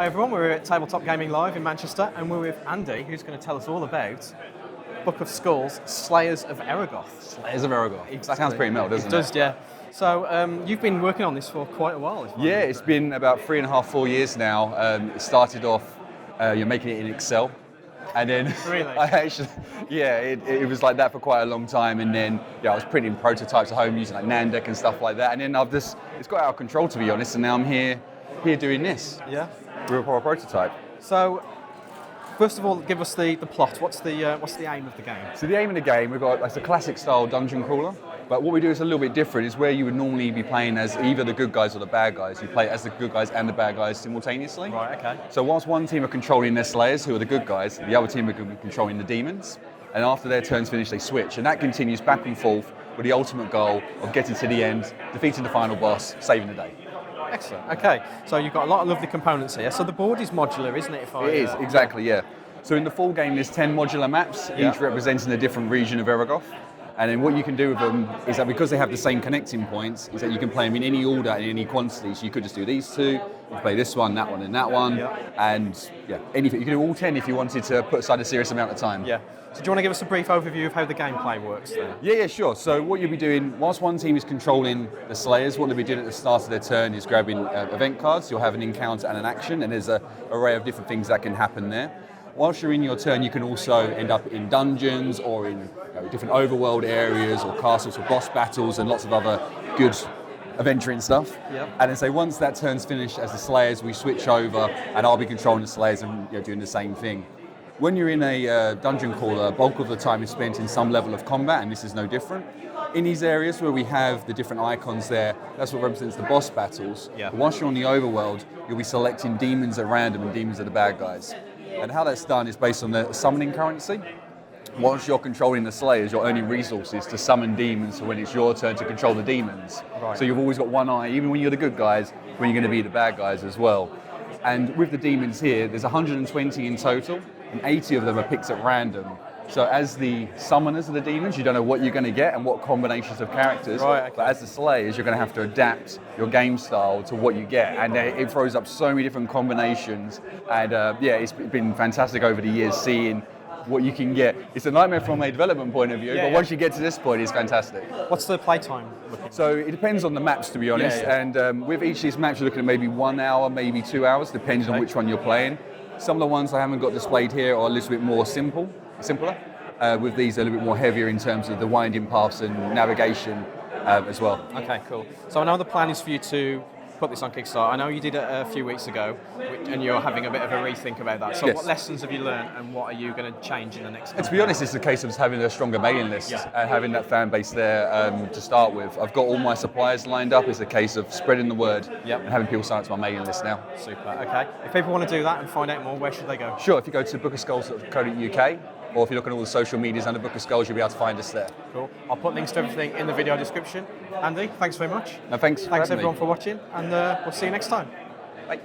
Hi everyone, we're at Tabletop Gaming Live in Manchester and we're with Andy, who's going to tell us all about Book of Skulls, Slayers of Eragoth. Slayers of Eragoth. Exactly. Sounds pretty metal, doesn't it? It does, yeah. So you've been working on this for quite a while. Yeah, it's been about 3.5, 4 years now. It started off, you're making it in Excel. And then Really? it was like that for quite a long time. And then I was printing prototypes at home using like Nandeck and stuff like that. And then it's got out of control, to be honest. And now I'm here doing this. Yeah. Real power prototype. So, first of all, give us the plot. What's the aim of the game? So the aim of the game, it's a classic style dungeon crawler. But what we do is a little bit different. Is where you would normally be playing as either the good guys or the bad guys. You play as the good guys and the bad guys simultaneously. Right, okay. So whilst one team are controlling their Slayers, who are the good guys, the other team are controlling the demons. And after their turn's finished, they switch. And that continues back and forth with the ultimate goal of getting to the end, defeating the final boss, saving the day. Excellent. Okay, so you've got a lot of lovely components here. So the board is modular, isn't it? It is, exactly, yeah. So in the full game, there's 10 modular maps, each representing a different region of Eragoth. And then what you can do with them is that because they have the same connecting points, is that you can play them in any order and in any quantity. So you could just do these two, you can play this one, and that one, and anything. You can do all 10 if you wanted to put aside a serious amount of time. Yeah. So do you want to give us a brief overview of how the gameplay works there? Yeah, sure. So what you'll be doing, whilst one team is controlling the Slayers, what they'll be doing at the start of their turn is grabbing event cards. You'll have an encounter and an action, and there's an array of different things that can happen there. Whilst you're in your turn, you can also end up in dungeons or in different overworld areas or castles or boss battles and lots of other good adventuring stuff. Yep. And then say once that turn's finished as the Slayers, we switch over and I'll be controlling the Slayers and doing the same thing. When you're in a dungeon crawler, bulk of the time is spent in some level of combat, and this is no different. In these areas where we have the different icons there, that's what represents the boss battles. Yeah. But once you're on the overworld, you'll be selecting demons at random, and demons are the bad guys. And how that's done is based on the summoning currency. Once you're controlling the Slayers, you're earning resources to summon demons for when it's your turn to control the demons. Right. So you've always got one eye, even when you're the good guys, when you're going to be the bad guys as well. And with the demons here, there's 120 in total, and 80 of them are picked at random. So as the summoners of the demons, you don't know what you're going to get and what combinations of characters. Right, okay. But as the Slayers, you're going to have to adapt your game style to what you get. And it throws up so many different combinations. And it's been fantastic over the years seeing what you can get. It's a nightmare from a development point of view, but once you get to this point, it's fantastic. What's the playtime looking? So it depends on the maps, to be honest. And with each of these maps, you're looking at maybe 1 hour, maybe 2 hours, depending on which one you're playing. Some of the ones I haven't got displayed here are a little bit more simpler. With these, they're a little bit more heavier in terms of the winding paths and navigation as well. Okay, cool. So I know the plan is for you to put this on Kickstarter. I know you did it a few weeks ago, and you're having a bit of a rethink about that. So Yes. What lessons have you learned, and what are you going to change in the next? And to be honest, it's a case of just having a stronger mailing list and having that fan base there to start with. I've got all my suppliers lined up. It's a case of spreading the word and having people sign up to my mailing list now. Super. Okay. If people want to do that and find out more, where should they go? Sure, if you go to bookofskulls.co.uk, or if you look at all the social medias under Book of Skulls, you'll be able to find us there. Cool. I'll put links to everything in the video description. Andy, thanks very much. No, thanks Thanks for having everyone me. for watching, and we'll see you next time. Bye.